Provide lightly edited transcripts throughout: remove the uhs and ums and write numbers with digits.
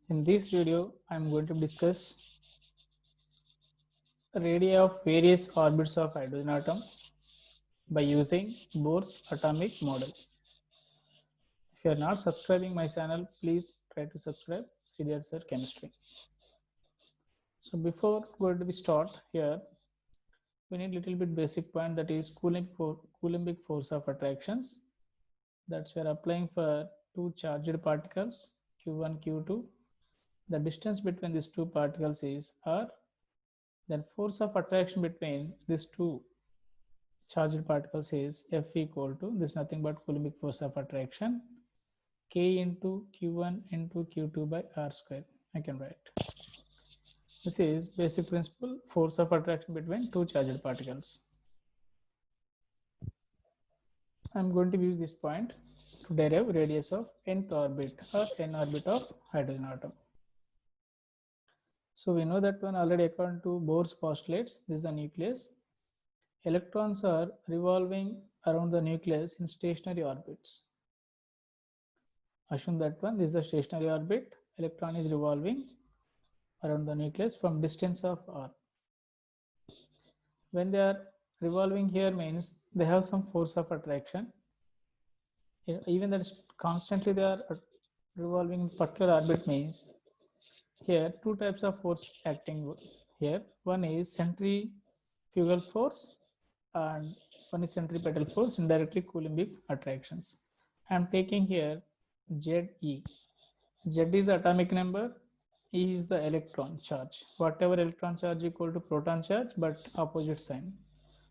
In this video, I am going to discuss radii of various orbits of hydrogen atom by using Bohr's atomic model. If you are not subscribing my channel, please try to subscribe CDR Sir Chemistry. So before going to be start here, we need little bit basic point, that is Coulombic force of attractions. That's we are applying for two charged particles Q1, Q2. The distance between these two particles is R. Then force of attraction between these two charged particles is F equal to this nothing but Coulombic force of attraction K into Q1 into Q2 by R square. I can write. This is basic principle, force of attraction between two charged particles. I am going to use this point to derive radius of nth orbit or n orbit of hydrogen atom. So we know that one already according to Bohr's postulates, this is the nucleus. Electrons are revolving around the nucleus in stationary orbits. Assume that one, this is the stationary orbit. Electron is revolving around the nucleus from distance of r. When they are revolving here means they have some force of attraction. Even that constantly they are revolving in particular orbit means here two types of force acting here. One is centrifugal force and one is centripetal force, indirectly Coulombic attractions. I am taking here Ze. Z is the atomic number, E is the electron charge. Whatever electron charge equal to proton charge, but opposite sign.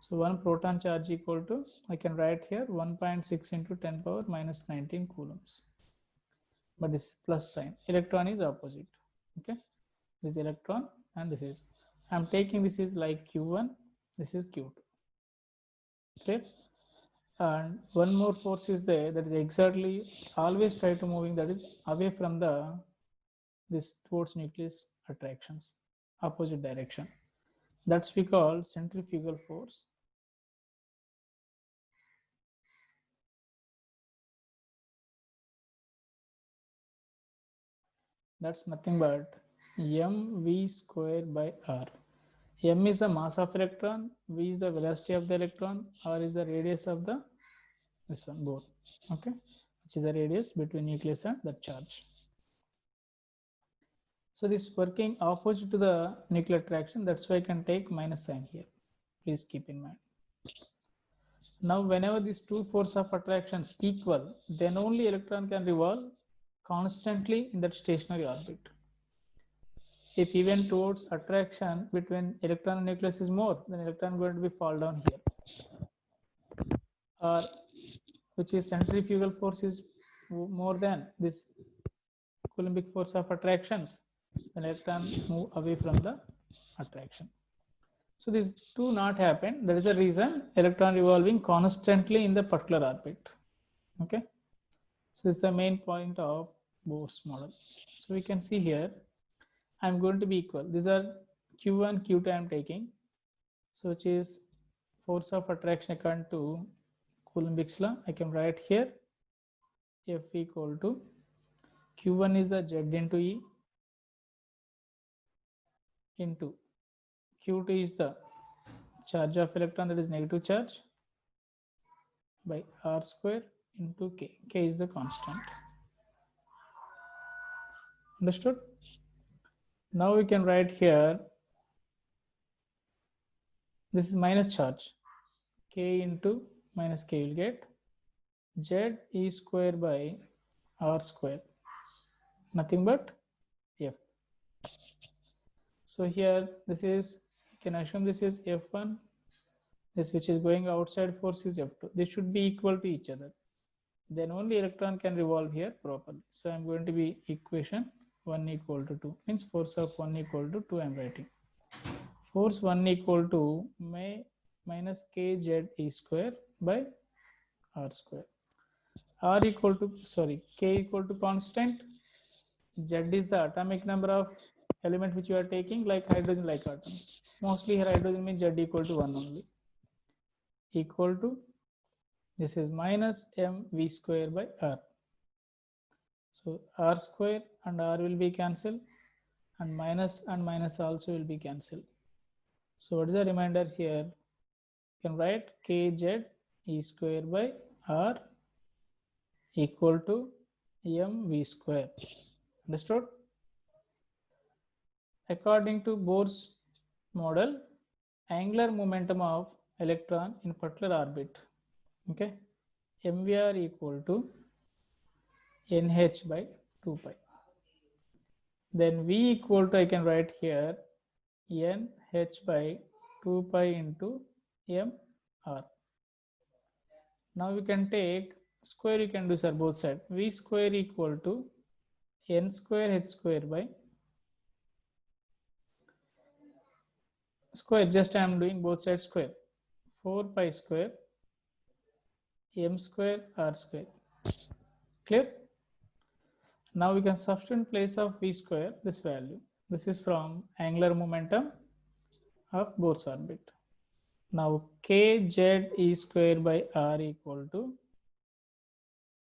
So one proton charge equal to, I can write here 1.6 into 10 power minus 19 coulombs. But this is plus sign. Electron is opposite. Okay, this is electron and this is. I am taking this is like Q1, this is Q2. Okay, and one more force is there, that is exactly always try to moving, that is away from the this towards nucleus attractions, opposite direction. That's we call centrifugal force. That's nothing but mv square by r. M is the mass of electron, v is the velocity of the electron, r is the radius of the this one Bohr. Okay, which is the radius between nucleus and the charge. So this working opposite to the nuclear attraction, that's why I can take minus sign here. Please keep in mind. Now whenever these two forces of attractions equal, then only electron can revolve constantly in that stationary orbit. If even towards attraction between electron and nucleus is more, then electron is going to be fall down here. Or which is centrifugal force is more than this Coulombic force of attractions, then electron move away from the attraction. So these two not happen. That is the reason electron revolving constantly in the particular orbit. Okay. So this is the main point of Bohr's model. So we can see here, I'm going to be equal. These are Q1, Q2 I'm taking. So which is force of attraction according to Coulombic's law. I can write here F equal to Q1 is the Z into E into Q2 is the charge of electron, that is negative charge, by R square into K. K is the constant. Understood? Now we can write here, this is minus charge, K into minus K will get Z E square by R square, nothing but F. So here this is, you can assume this is F1, this which is going outside force is F2. They should be equal to each other. Then only electron can revolve here properly. So I'm going to be equation 1 equal to 2, means force of 1 equal to 2 I'm writing. Force 1 equal to minus kz e square by r square. R equal to, sorry, K equal to constant. Z is the atomic number of element which you are taking, like hydrogen like atoms. Mostly here hydrogen means Z equal to 1 only. Equal to, this is minus mv square by r. So r square and r will be cancelled, and minus also will be cancelled. So what is the remainder here? You can write kz e square by r equal to mv square. Understood? According to Bohr's model, angular momentum of electron in particular orbit, okay, mvr equal to nh by 2 pi. Then v equal to, I can write here, nh by 2 pi into mr. Now we can take square, you can do sir both sides. V square equal to n square h square by square, just I am doing both sides square, 4 pi square m square r square. Clear? Now we can substitute in place of v square this value. This is from angular momentum of Bohr's orbit. Now kz e square by r equal to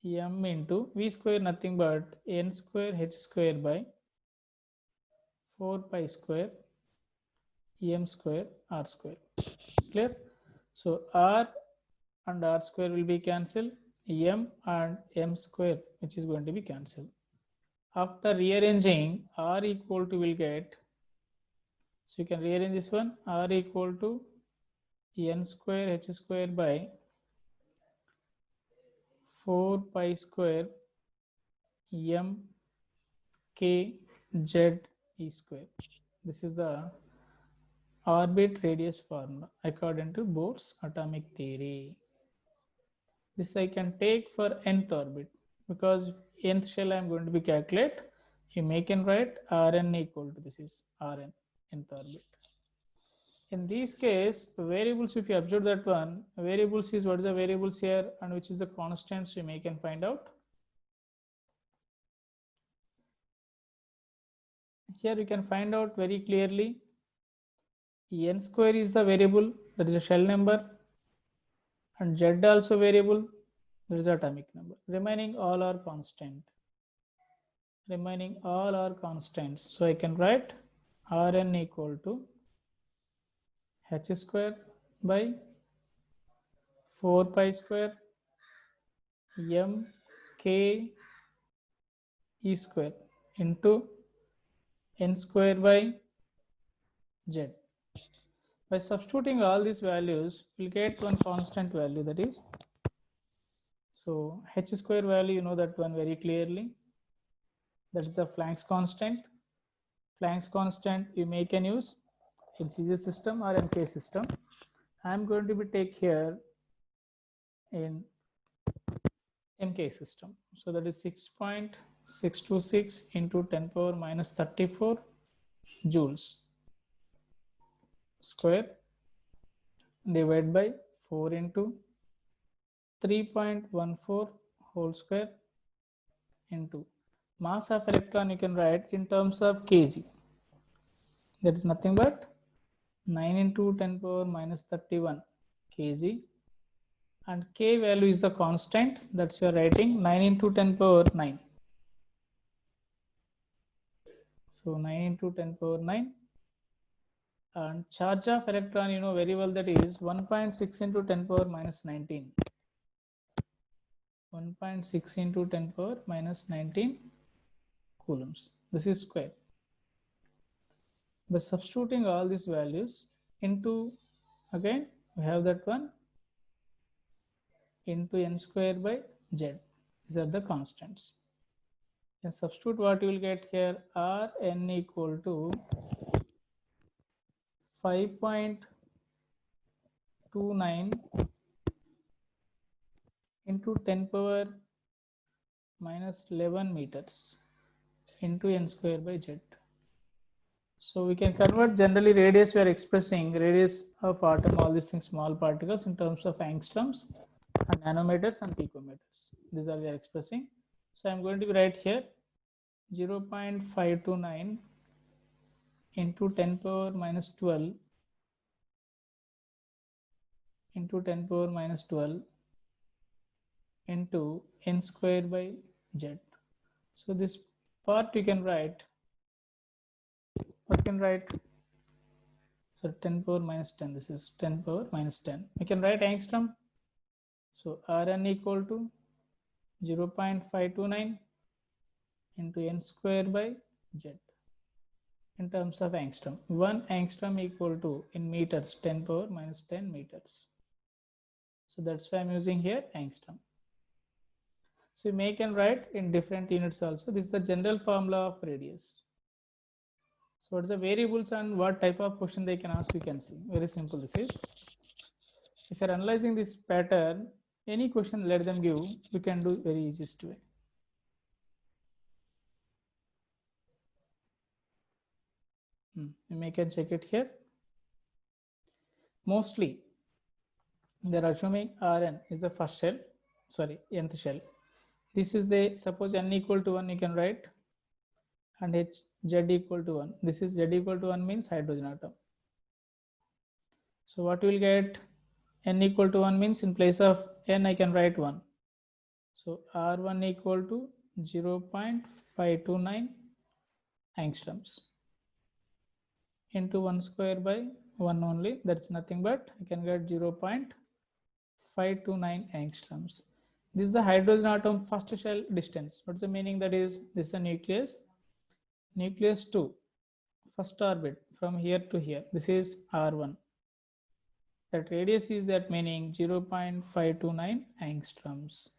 m into v square, nothing but n square h square by 4 pi square m square r square. Clear? So r and r square will be cancelled, m and m square which is going to be cancelled. After rearranging, r equal to will get, so you can rearrange this one, r equal to n square h square by 4 pi square m k z e square. This is the orbit radius formula according to Bohr's atomic theory. This I can take for nth orbit, because nth shell I am going to be calculate. You make and write Rn equal to, this is Rn, nth orbit. In this case, variables, if you observe that one, variables is, what is the variables here and which is the constants, you make and find out. Here you can find out very clearly, n square is the variable, that is a shell number, and z also variable, that is atomic number. Remaining all are constant. Remaining all are constants. So I can write Rn equal to h square by 4 pi square m k e square into n square by z. By substituting all these values, we'll get one constant value, that is, so h square value, you know that one very clearly, that is the Planck's constant. Planck's constant you make and use in CZ system or MK system. I'm going to be take here in MK system. So that is 6.626 into 10 power minus 34 joules square divided by 4 into 3.14 whole square into mass of electron, you can write in terms of kg. That is nothing but 9 into 10 power minus 31 kg, and k value is the constant, that's you are writing 9 into 10 power 9. So 9 into 10 power 9, and charge of electron, you know very well, that is 1.6 into 10 power minus 19. 1.6 into 10 power minus 19 coulombs. This is square. By substituting all these values into, again we have that one, into n square by z. These are the constants. And substitute what you will get here, Rn equal to 5.29 into 10 power minus 11 meters into n square by z. So we can convert, generally radius we are expressing radius of atom, all these things, small particles, in terms of angstroms and nanometers and picometers. These are we are expressing. So I'm going to write here 0.529 into 10 power minus 12 into 10 power minus 12 into n square by z. So this part you can write, what can write? So 10 power minus 10, this is 10 power minus 10. We can write angstrom. So Rn equal to 0.529 into n square by z in terms of angstrom. 1 angstrom equal to, in meters, 10 power minus 10 meters. So that's why I'm using here angstrom. So you may can write in different units also. This is the general formula of radius. So what's the variables and what type of question they can ask, you can see. Very simple this is. If you're analyzing this pattern, any question let them give, we can do very easiest way. You may can check it here. Mostly they're assuming Rn is the first shell, sorry, nth shell. This is the, suppose n equal to 1 you can write, and h z equal to 1. This is z equal to 1 means hydrogen atom. So what we will get, n equal to 1 means in place of n I can write 1. So R1 equal to 0.529 angstroms into 1 square by 1 only, that's nothing but I can get 0.529 angstroms. This is the hydrogen atom first shell distance. What's the meaning? That is, this is the nucleus to first orbit from here to here. This is R1. That radius is that, meaning 0.529 angstroms.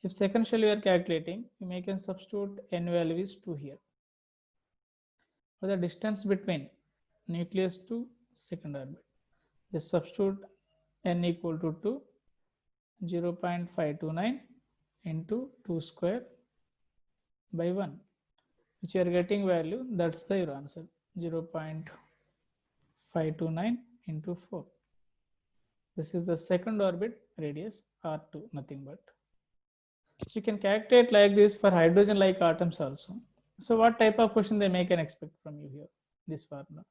If second shell you are calculating, you may can substitute n value is 2 here. For the distance between nucleus to second orbit, just substitute n equal to 2, 0.529 into 2 square by 1, which you are getting value, that's the your answer, 0.529 into 4. This is the second orbit radius, R2, nothing but. So you can calculate like this for hydrogen like atoms also. So what type of question they may can expect from you here, this formula?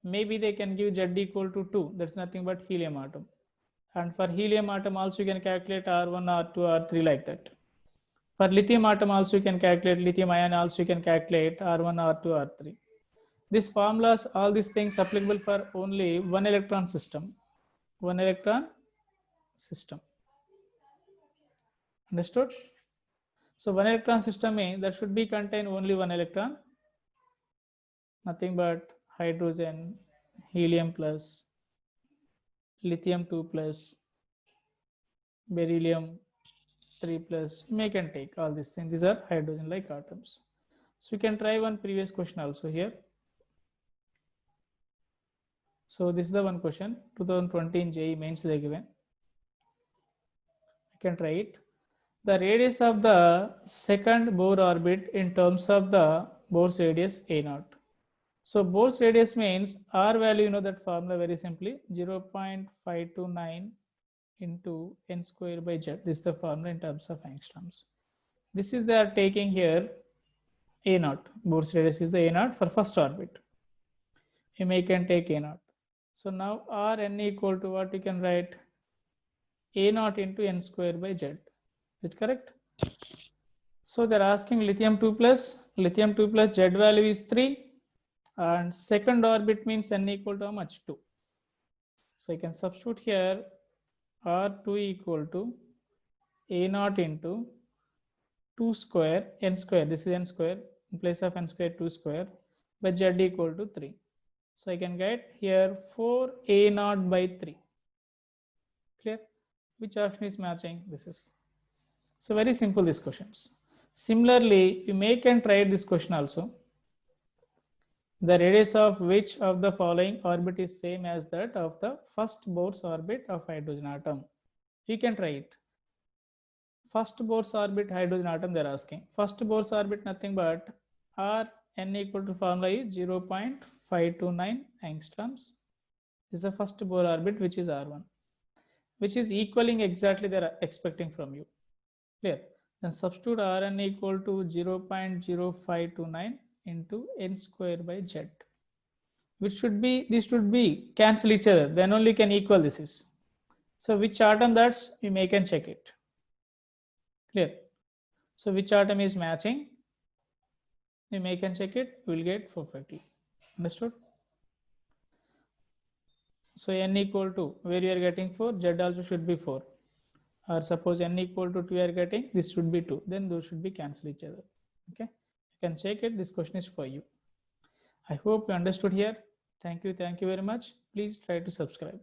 Maybe they can give Z equal to 2, that's nothing but helium atom. And for helium atom also you can calculate R1, R2, R3 like that. For lithium atom also you can calculate, lithium ion also you can calculate R1, R2, R3. These formulas, all these things applicable for only one electron system. One electron system. Understood? So one electron system means that should be contain only one electron, nothing but hydrogen, helium plus, lithium 2 plus, beryllium 3 plus. You may can take all these things. These are hydrogen like atoms. So we can try one previous question also here. So this is the one question, 2020 in JEE mains they given. I can try it. The radius of the second Bohr orbit in terms of the Bohr's radius A0. So Bohr's radius means R value, you know that formula very simply, 0.529 into n square by z. This is the formula in terms of angstroms. This is they are taking here A0. Bohr's radius is the A0 for first orbit. You may can take A0. So now Rn equal to what you can write? A0 into n square by z. Is it correct? So they're asking lithium 2 plus z value is 3, and second orbit means n equal to how much? 2. So I can substitute here R2 equal to A0 into 2 square n square, this is n square, in place of n square 2 square, by z equal to 3. So I can get here 4A0 by 3. Clear? Which option is matching? This is. So very simple these questions. Similarly, you may can try this question also. The radius of which of the following orbit is same as that of the first Bohr's orbit of hydrogen atom? You can try it. First Bohr's orbit hydrogen atom they're asking. First Bohr's orbit nothing but Rn equal to formula is 0.529 angstroms. This is the first Bohr orbit, which is R1, which is equaling exactly they're expecting from you. Clear? Then substitute Rn equal to 0.0529 into n square by z, which should be, this should be cancel each other, then only can equal this is. So which atom that's, you may can check it. Clear? So which atom is matching? You may can check it, you will get 450. Understood? So n equal to, where you are getting 4, z also should be 4. Or suppose n equal to 2 you are getting, this should be 2. Then those should be cancel each other. Okay, you can check it. This question is for you. I hope you understood here. Thank you very much. Please try to subscribe.